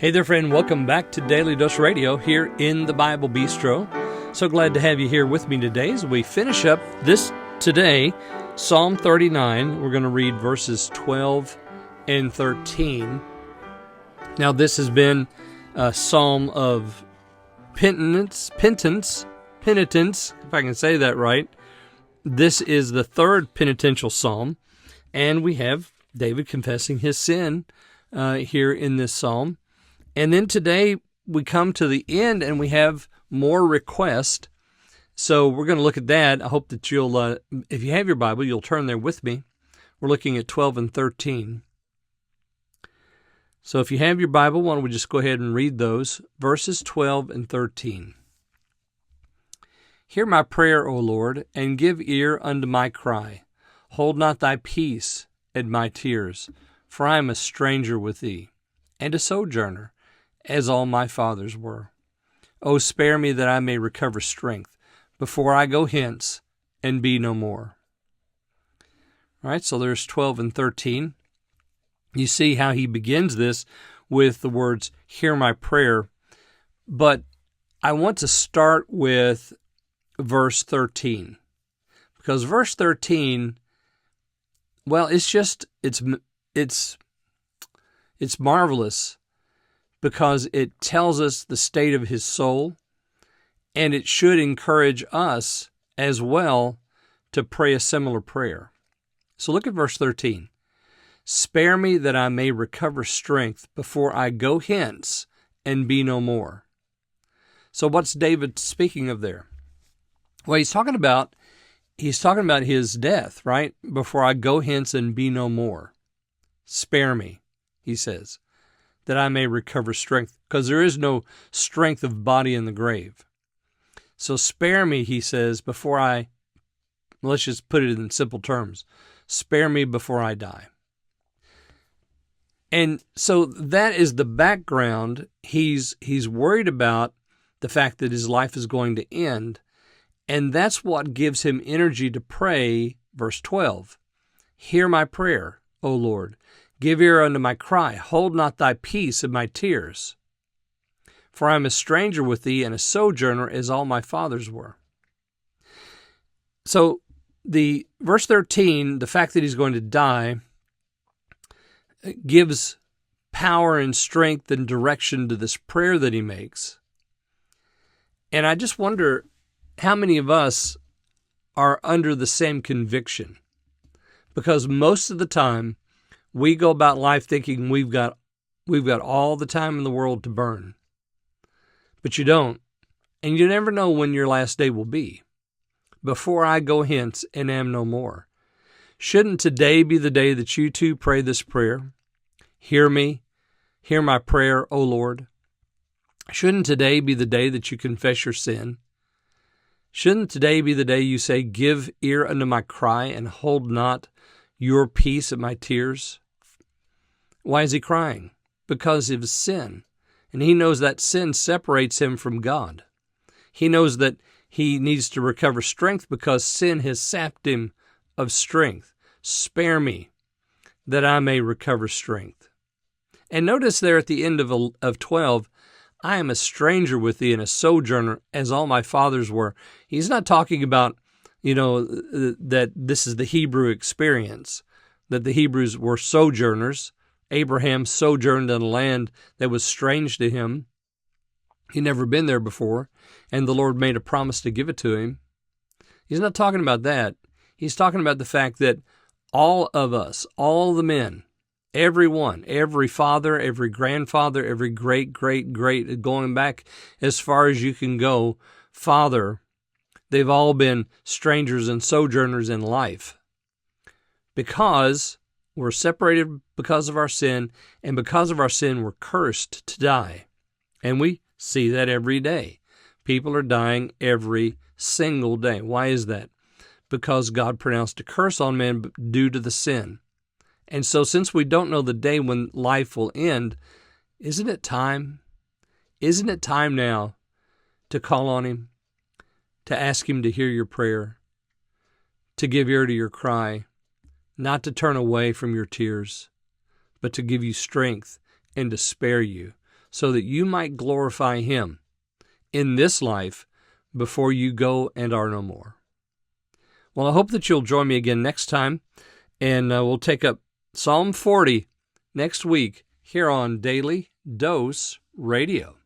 Hey there, friend. Welcome back to Daily Dose Radio here in the Bible Bistro. So glad to have you here with me today as we finish up this today, Psalm 39. We're going to read verses 12 and 13. Now, this has been a psalm of penitence, if I can say that right. This is the third penitential psalm, and we have David confessing his sin here in this psalm. And then today we come to the end and we have more requests. So we're going to look at that. I hope that you'll, if you have your Bible, you'll turn there with me. We're looking at 12 and 13. So if you have your Bible, why don't we just go ahead and read those, verses 12 and 13. Hear my prayer, O Lord, and give ear unto my cry. Hold not thy peace at my tears, for I am a stranger with thee, and a sojourner, as all my fathers were. O spare me that I may recover strength, before I go hence and be no more. All right, so there's 12 and 13. You see how he begins this with the words, hear my prayer. But I want to start with verse 13. Because verse 13, well, it's marvelous, because it tells us the state of his soul, and it should encourage us as well to pray a similar prayer. So look at verse 13. Spare me that I may recover strength before I go hence and be no more. So what's David speaking of there? Well, he's talking about his death, right? Before I go hence and be no more. Spare me, he says, that I may recover strength, because there is no strength of body in the grave. So spare me, he says, let's just put it in simple terms, spare me before I die. And so that is the background. He's worried about the fact that his life is going to end, and that's what gives him energy to pray, verse 12. Hear my prayer, O Lord. Give ear unto my cry. Hold not thy peace in my tears. For I am a stranger with thee, and a sojourner as all my fathers were. So the verse 13, the fact that he's going to die, gives power and strength and direction to this prayer that he makes. And I just wonder how many of us are under the same conviction. Because most of the time, we go about life thinking we've got all the time in the world to burn. But you don't. And you never know when your last day will be. Before I go hence and am no more. Shouldn't today be the day that you too pray this prayer? Hear me. Hear my prayer, O Lord. Shouldn't today be the day that you confess your sin? Shouldn't today be the day you say, give ear unto my cry and hold not your peace at my tears? Why is he crying? Because of his sin. And he knows that sin separates him from God. He knows that he needs to recover strength because sin has sapped him of strength. Spare me that I may recover strength. And notice there at the end of 12, I am a stranger with thee and a sojourner as all my fathers were. He's not talking about that this is the Hebrew experience, that the Hebrews were sojourners. Abraham sojourned in a land that was strange to him. He'd never been there before, and the Lord made a promise to give it to him. He's not talking about that. He's talking about the fact that all of us, all the men, everyone, every father, every grandfather, every great, going back as far as you can go, father, they've all been strangers and sojourners in life because we're separated because of our sin, and because of our sin, we're cursed to die. And we see that every day. People are dying every single day. Why is that? Because God pronounced a curse on men due to the sin. And so since we don't know the day when life will end, isn't it time? Isn't it time now to call on him, to ask him to hear your prayer, to give ear to your cry, not to turn away from your tears, but to give you strength and to spare you so that you might glorify Him in this life before you go and are no more. Well, I hope that you'll join me again next time, and we'll take up Psalm 40 next week here on Daily Dose Radio.